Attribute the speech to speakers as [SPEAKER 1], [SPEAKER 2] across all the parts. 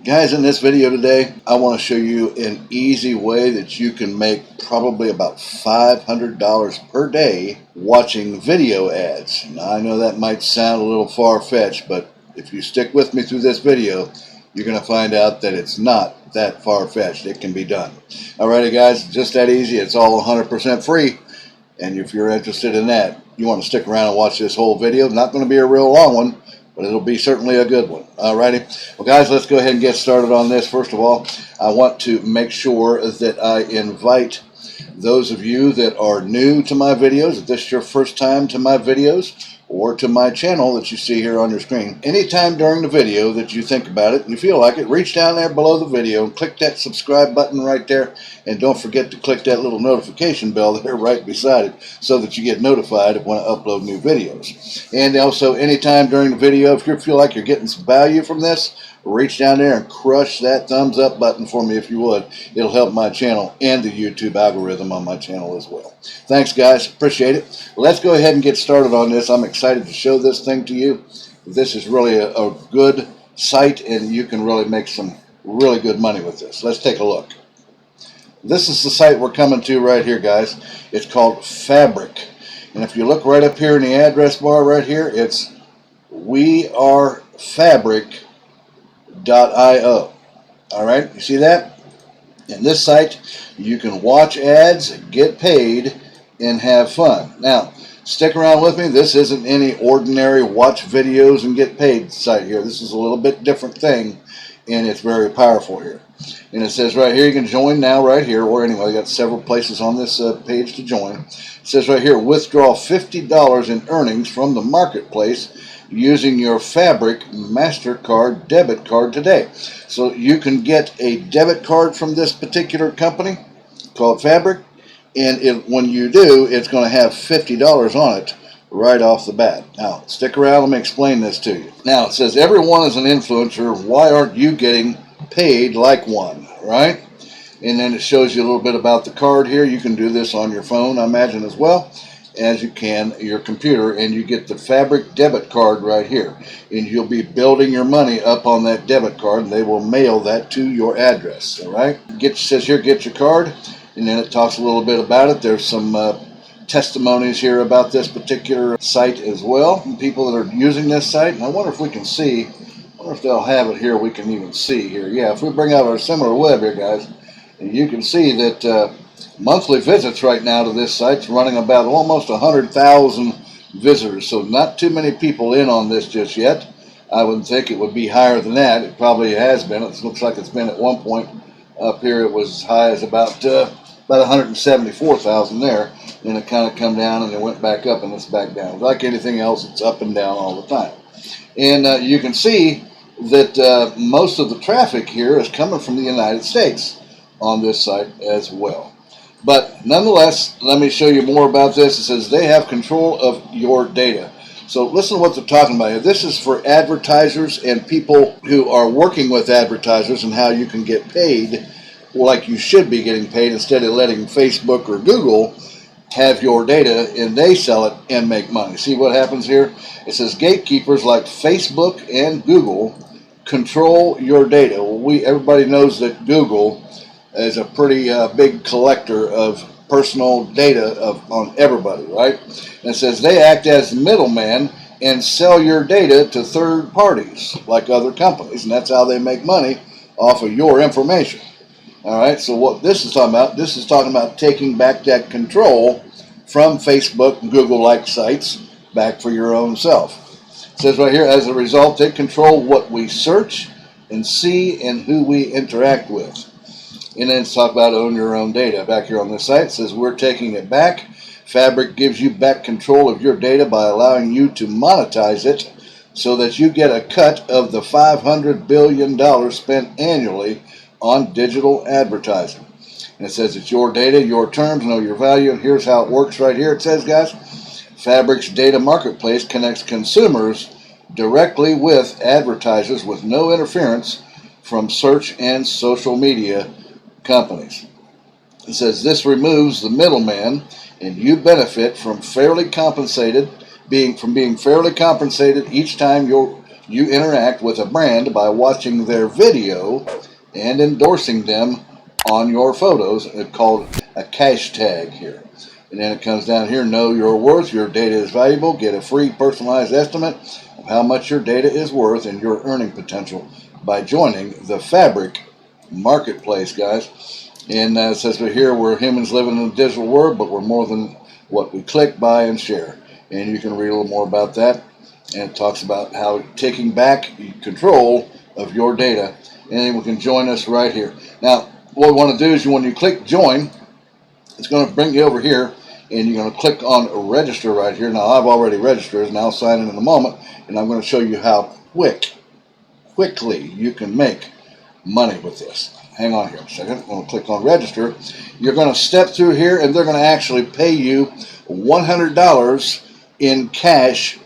[SPEAKER 1] Guys, in this video today, I want to show you an easy way that you can make probably about $500 per day watching video ads. Now, I know that might sound a little far-fetched, but if you stick with me through this video, you're going to find out that it's not that far-fetched. It can be done. Alrighty, guys, just that easy. It's all 100% free. And if you're interested in that, you want to stick around and watch this whole video. Not going to be a real long one, but it'll be certainly a good one. Alrighty. Well, guys, let's go ahead and get started on this. First of all, I want to make sure that I invite those of you that are new to my videos, if this is your first time to my videos, or to my channel that you see here on your screen. Anytime during the video that you think about it and you feel like it, reach down there below the video and click that subscribe button right there, and don't forget to click that little notification bell there right beside it so that you get notified when I upload new videos. And also, anytime during the video, if you feel like you're getting some value from this, reach down there and crush that thumbs up button for me if you would. It'll help my channel and the YouTube algorithm on my channel as well. Thanks, guys. Appreciate it. Let's go ahead and get started on this. I'm excited to show this thing to you. This is really a good site, and you can really make some really good money with this. Let's take a look. This is the site we're coming to right here, guys. It's called Fabric. And if you look right up here in the address bar right here, it's wearefabric.io. Alright, you see that? In this site, you can watch ads, get paid, and have fun. Now, stick around with me. This isn't any ordinary watch videos and get paid site here. This is a little bit different thing, and it's very powerful here. And it says right here, you can join now right here, or anyway, you got several places on this page to join. It says right here, withdraw $50 in earnings from the marketplace using your Fabric MasterCard debit card today. So you can get a debit card from this particular company called Fabric, and when you do, it's going to have $50 on it right off the bat. Now, stick around, let me explain this to you. Now, it says everyone is an influencer. Why aren't you getting paid like one, right? And then it shows you a little bit about the card here. You can do this on your phone, I imagine, as well as you can your computer, and you get the Fabric debit card right here, and you'll be building your money up on that debit card, and they will mail that to your address. All right, says here, get your card, and then it talks a little bit about it. There's some testimonies here about this particular site as well, and people that are using this site. And I wonder if we can see, I wonder if they'll have it here, we can even see here. Yeah, if we bring out our similar web here, guys, you can see that monthly visits right now to this site's running about almost 100,000 visitors. So not too many people in on this just yet. I would think it would be higher than that. It probably has been. It looks like it's been at one point up here. It was as high as about 174,000 there. Then it kind of come down and it went back up and it's back down. Like anything else, it's up and down all the time. And you can see that most of the traffic here is coming from the United States on this site as well. But nonetheless, let me show you more about this. It says they have control of your data. So listen to what they're talking about here. This is for advertisers and people who are working with advertisers, and how you can get paid like you should be getting paid, instead of letting Facebook or Google have your data and they sell it and make money. See what happens here? It says gatekeepers like Facebook and Google control your data. Well, everybody knows that Google is a pretty big collector of personal data on everybody, right? And it says they act as middleman and sell your data to third parties like other companies, and that's how they make money off of your information. All right, so what this is talking about, this is talking about taking back that control from Facebook and Google-like sites back for your own self. It says right here, as a result, they control what we search and see and who we interact with. And then it's talk about own your own data. Back here on this site, it says we're taking it back. Fabric gives you back control of your data by allowing you to monetize it so that you get a cut of the $500 billion spent annually on digital advertising. And it says it's your data, your terms, know your value, and here's how it works right here. It says, guys, Fabric's data marketplace connects consumers directly with advertisers with no interference from search and social media companies. It says this removes the middleman, and you benefit from being fairly compensated each time you interact with a brand by watching their video and endorsing them on your photos. It's called a cash tag here. And then it comes down here, know your worth, your data is valuable, get a free personalized estimate of how much your data is worth and your earning potential by joining the Fabric Marketplace, guys. And it says here, we're humans living in a digital world, but we're more than what we click, buy, and share. And you can read a little more about that. And it talks about how taking back control of your data. And then we can join us right here. Now, what we want to do is when you click join, it's going to bring you over here, and you're going to click on register right here. Now, I've already registered, and I'll sign in a moment, and I'm going to show you how quickly you can make money with this. Hang on here a second. I'm going to click on register. You're going to step through here, and they're going to actually pay you $100 in cash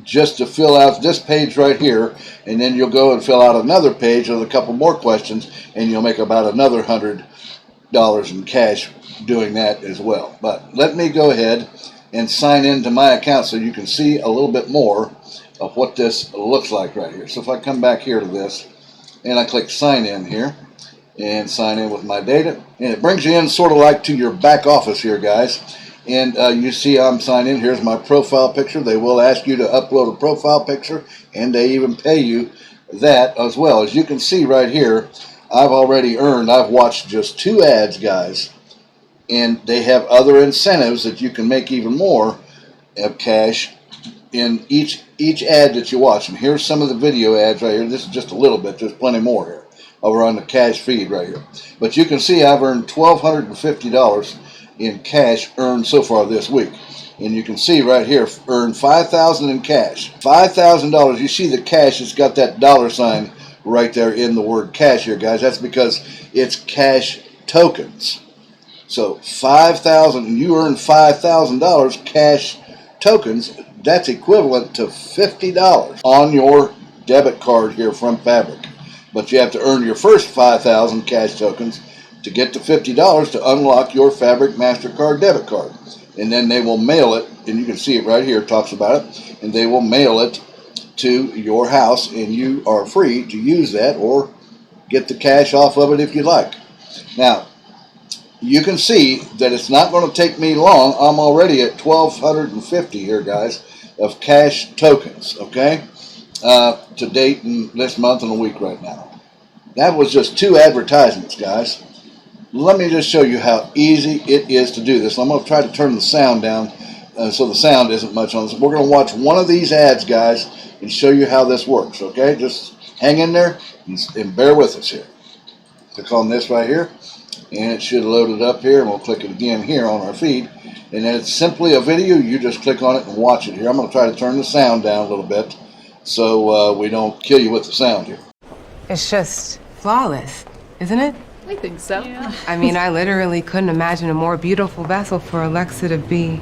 [SPEAKER 1] just to fill out this page right here, and then you'll go and fill out another page with a couple more questions, and you'll make about another $100 in cash doing that as well. But let me go ahead and sign into my account so you can see a little bit more of what this looks like right here. So if I come back here to this and I click sign in here and sign in with my data, and it brings you in sort of like to your back office here, guys. And you see I'm signed in. Here's my profile picture. They will ask you to upload a profile picture, and they even pay you that as well. As you can see right here, I've watched just 2 ads, guys, and they have other incentives that you can make even more of cash in each ad that you watch. And here's some of the video ads right here. This is just a little bit. There's plenty more here over on the cash feed right here. But you can see I've earned $1,250 in cash earned so far this week. And you can see right here, earned $5,000 in cash. $5,000. You see the cash, it's got that dollar sign right there in the word cash here, guys. That's because it's cash tokens. So $5,000, you earn $5,000 cash tokens. That's equivalent to $50 on your debit card here from Fabric. But you have to earn your first 5,000 cash tokens to get to $50 to unlock your Fabric MasterCard debit card. And then they will mail it, and you can see it right here, it talks about it, and they will mail it to your house, and you are free to use that or get the cash off of it if you like. Now, you can see that it's not going to take me long. I'm already at 1,250 here, guys, of cash tokens, okay, to date in this month and a week right now. That was just 2 advertisements, guys. Let me just show you how easy it is to do this. I'm going to try to turn the sound down so the sound isn't much on this. We're going to watch one of these ads, guys, and show you how this works, okay? Just hang in there and bear with us here. Click on this right here, and it should load it up here, and we'll click it again here on our feed. And then it's simply a video. You just click on it and watch it here. I'm going to try to turn the sound down a little bit so we don't kill you with the sound here.
[SPEAKER 2] It's just flawless, isn't it?
[SPEAKER 3] I think so. Yeah.
[SPEAKER 2] I mean, I literally couldn't imagine a more beautiful vessel for Alexa to be.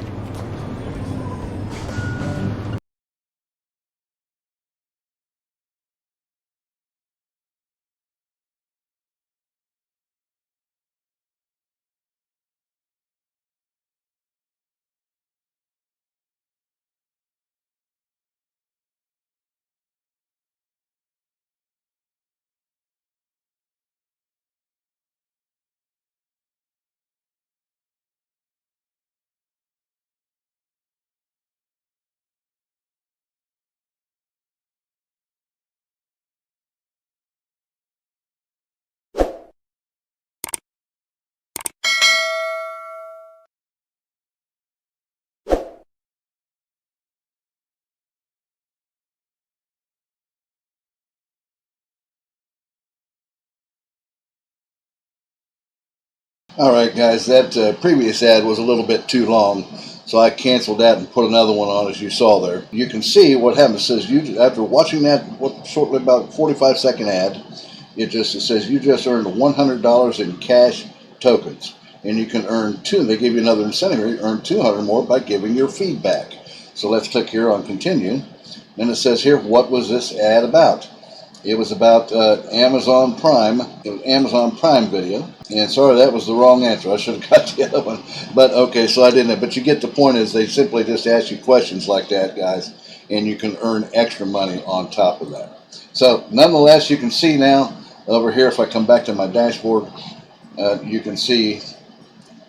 [SPEAKER 1] Alright guys, that previous ad was a little bit too long, so I canceled that and put another one on as you saw there. You can see what happens. It says, after watching that shortly about 45-second ad, it says you just earned $100 in cash tokens. And you can earn they give you another incentive here, you earn 200 more by giving your feedback. So let's click here on continue. And it says here, what was this ad about? It was about Amazon Prime video. And sorry, that was the wrong answer. I should have got the other one. But okay, so I didn't. But you get the point is they simply just ask you questions like that, guys. and you can earn extra money on top of that. So nonetheless, you can see now over here, if I come back to my dashboard, you can see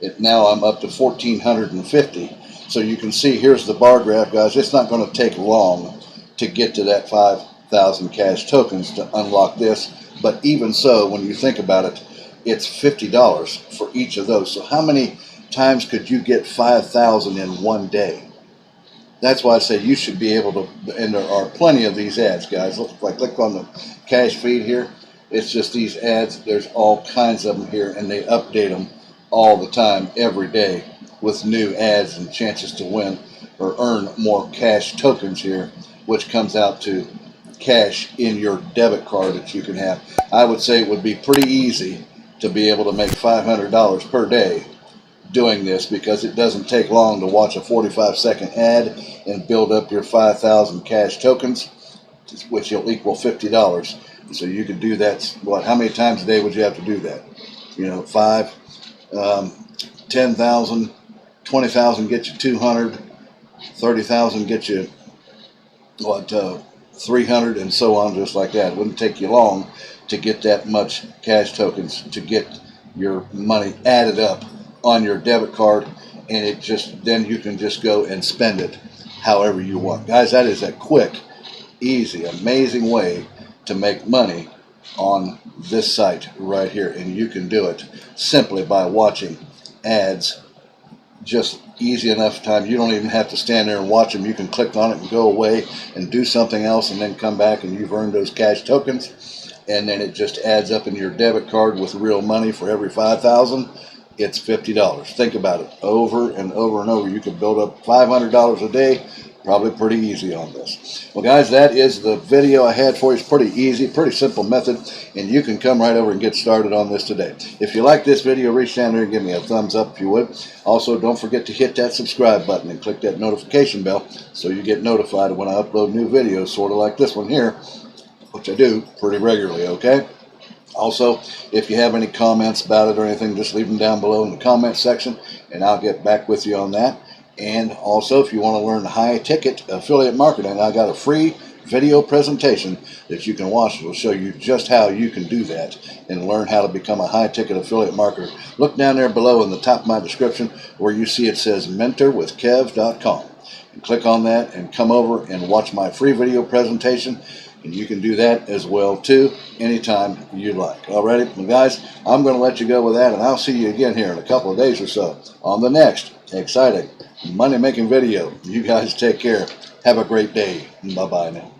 [SPEAKER 1] it now. I'm up to 1,450. So you can see here's the bar graph, guys. It's not going to take long to get to that 5,000 cash tokens to unlock this. But even so, when you think about it, it's $50 for each of those. So how many times could you get 5,000 in one day? That's why I say you should be able to, and there are plenty of these ads, guys. Look, if I click on the cash feed here, it's just these ads. There's all kinds of them here, and they update them all the time, every day, with new ads and chances to win or earn more cash tokens here, which comes out to cash in your debit card that you can have. I would say it would be pretty easy to be able to make $500 per day doing this, because it doesn't take long to watch a 45-second ad and build up your 5,000 cash tokens, which will equal $50. So you could do that. What? How many times a day would you have to do that? 5, 10,000, 20,000 get you 200, 30,000 get you 300, and so on, just like that. It wouldn't take you long to get that much cash tokens to get your money added up on your debit card, and it just, then you can just go and spend it however you want. Guys, that is a quick, easy, amazing way to make money on this site right here, and you can do it simply by watching ads. Just easy enough time. You don't even have to stand there and watch them. You can click on it and go away and do something else, and then come back, and you've earned those cash tokens, and then it just adds up in your debit card with real money. For every 5,000, it's $50. Think about it. Over and over and over. You could build up $500 a day, probably pretty easy on this. Well, guys, that is the video I had for you. It's pretty easy, pretty simple method, and you can come right over and get started on this today. If you like this video, reach down there and give me a thumbs up if you would. Also, don't forget to hit that subscribe button and click that notification bell so you get notified when I upload new videos, sort of like this one here, which I do pretty regularly, okay? Also, if you have any comments about it or anything, just leave them down below in the comment section, and I'll get back with you on that. And also, if you want to learn high-ticket affiliate marketing, I got a free video presentation that you can watch. It will show you just how you can do that and learn how to become a high-ticket affiliate marketer. Look down there below in the top of my description where you see it says mentorwithkev.com. And click on that and come over and watch my free video presentation. And you can do that as well, too, anytime you like. Alrighty, well, guys, I'm going to let you go with that, and I'll see you again here in a couple of days or so on the next exciting money-making video. You guys take care. Have a great day. Bye-bye now.